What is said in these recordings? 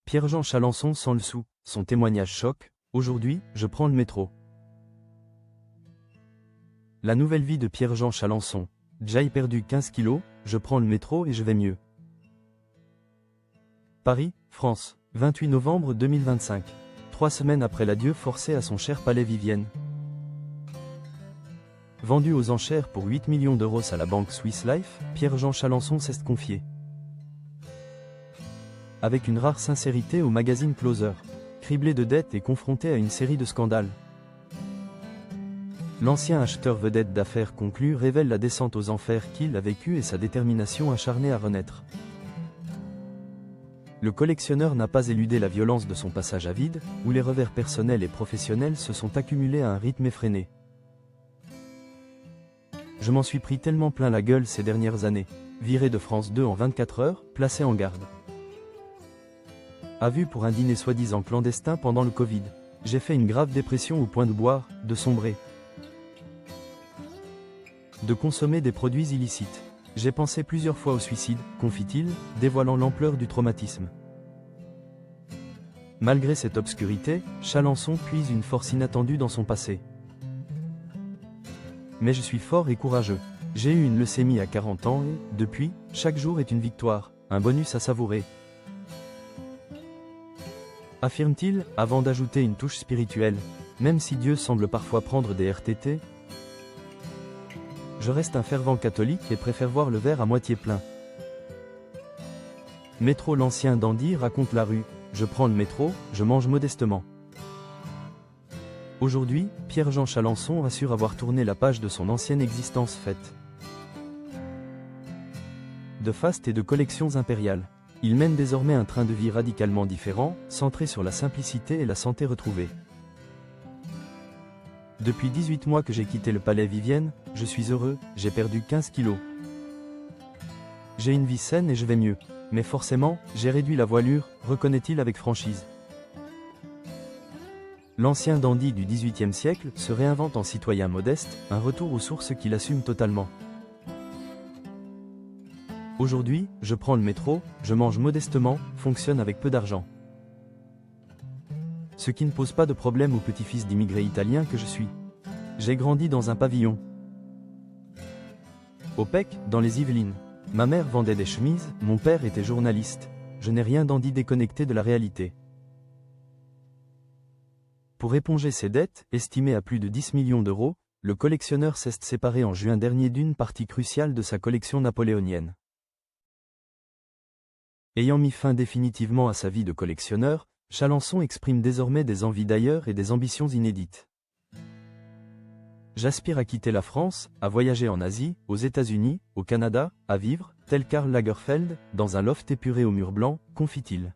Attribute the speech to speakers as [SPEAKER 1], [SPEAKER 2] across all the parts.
[SPEAKER 1] Pierre-Jean Chalençon sans le sou, son témoignage choque. Aujourd'hui, je prends le métro. La nouvelle vie de Pierre-Jean Chalençon. J'ai perdu 15 kilos, je prends le métro et je vais mieux. Paris, France, 28 novembre 2025. 3 semaines après l'adieu forcé à son cher palais Vivienne. Vendu aux enchères pour 8 millions d'euros à la banque Swiss Life, Pierre-Jean Chalençon s'est confié. Avec une rare sincérité au magazine Closer. Criblé de dettes et confronté à une série de scandales. L'ancien acheteur vedette d'affaires conclu révèle la descente aux enfers qu'il a vécue et sa détermination acharnée à renaître. Le collectionneur n'a pas éludé la violence de son passage à vide, où les revers personnels et professionnels se sont accumulés à un rythme effréné. Je m'en suis pris tellement plein la gueule ces dernières années. Viré de France 2 en 24 heures, placé en garde. À vue pour un dîner soi-disant clandestin pendant le Covid. J'ai fait une grave dépression au point de boire, de sombrer. De consommer des produits illicites. J'ai pensé plusieurs fois au suicide, confie-t-il, dévoilant l'ampleur du traumatisme. Malgré cette obscurité, Chalençon puise une force inattendue dans son passé. Mais je suis fort et courageux. J'ai eu une leucémie à 40 ans et, depuis, chaque jour est une victoire, un bonus à savourer. Affirme-t-il, avant d'ajouter une touche spirituelle, même si Dieu semble parfois prendre des RTT. Je reste un fervent catholique et préfère voir le verre à moitié plein. Métro. L'ancien dandy raconte la rue. Je prends le métro, je mange modestement. Aujourd'hui, Pierre-Jean Chalençon assure avoir tourné la page de son ancienne existence faite de faste et de collections impériales. Il mène désormais un train de vie radicalement différent, centré sur la simplicité et la santé retrouvée. Depuis 18 mois que j'ai quitté le palais Vivienne, je suis heureux, j'ai perdu 15 kilos. J'ai une vie saine et je vais mieux. Mais forcément, j'ai réduit la voilure, reconnaît-il avec franchise. L'ancien dandy du XVIIIe siècle se réinvente en citoyen modeste, un retour aux sources qu'il assume totalement. Aujourd'hui, je prends le métro, je mange modestement, fonctionne avec peu d'argent. Ce qui ne pose pas de problème au petit-fils d'immigrés italiens que je suis. J'ai grandi dans un pavillon. Au Pec, dans les Yvelines. Ma mère vendait des chemises, mon père était journaliste. Je n'ai rien dandy déconnecté de la réalité. Pour éponger ses dettes, estimées à plus de 10 millions d'euros, le collectionneur s'est séparé en juin dernier d'une partie cruciale de sa collection napoléonienne. Ayant mis fin définitivement à sa vie de collectionneur, Chalençon exprime désormais des envies d'ailleurs et des ambitions inédites. J'aspire à quitter la France, à voyager en Asie, aux États-Unis, au Canada, à vivre, tel Karl Lagerfeld, dans un loft épuré aux murs blancs, confie-t-il.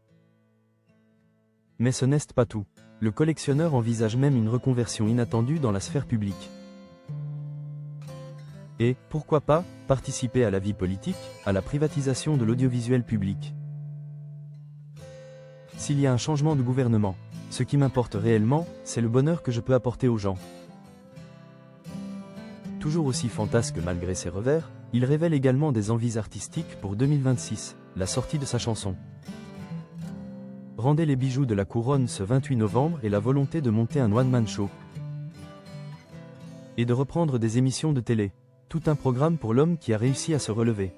[SPEAKER 1] Mais ce n'est pas tout. Le collectionneur envisage même une reconversion inattendue dans la sphère publique. Et, pourquoi pas, participer à la vie politique, à la privatisation de l'audiovisuel public. S'il y a un changement de gouvernement, ce qui m'importe réellement, c'est le bonheur que je peux apporter aux gens. Toujours aussi fantasque malgré ses revers, il révèle également des envies artistiques pour 2026, la sortie de sa chanson. Rendez les bijoux de la couronne ce 28 novembre et la volonté de monter un one-man show. Et de reprendre des émissions de télé. Tout un programme pour l'homme qui a réussi à se relever.